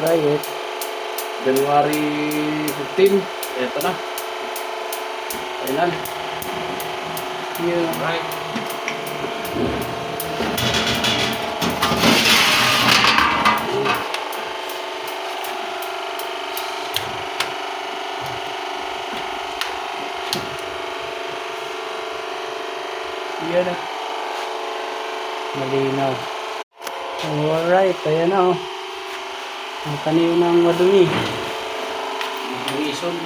try it. January 15. Ito na. Final. Yeah. Right. Yan na. Malinaw. Alright, ayan na oh. Ang kanil ng madumi. Reason.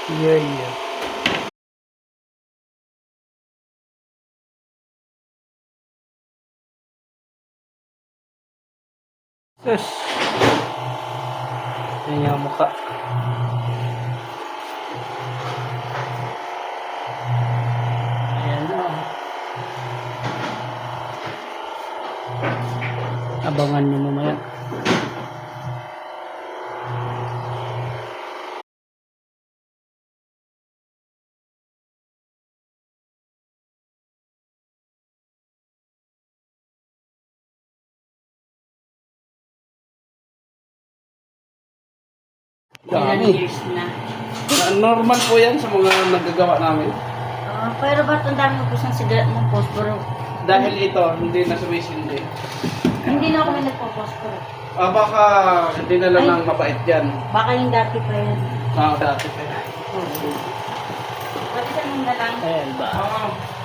Yeah. Sus. Yan yung mukha. Ayan na. Abangan nyo mamaya. Ilang Dami. years na. Normal po yan sa mga nagagawa namin. Pero ba't ang dami mo pusang sigaret ng posporo? Dahil ito, hindi na sumisindi. Hindi na ako may nagpo-posporo. Baka hindi na lang ng mabait yan. Baka yung dati pa yan. Dati pa yan. Pati sa nung na lang. Ayan ba? Oo.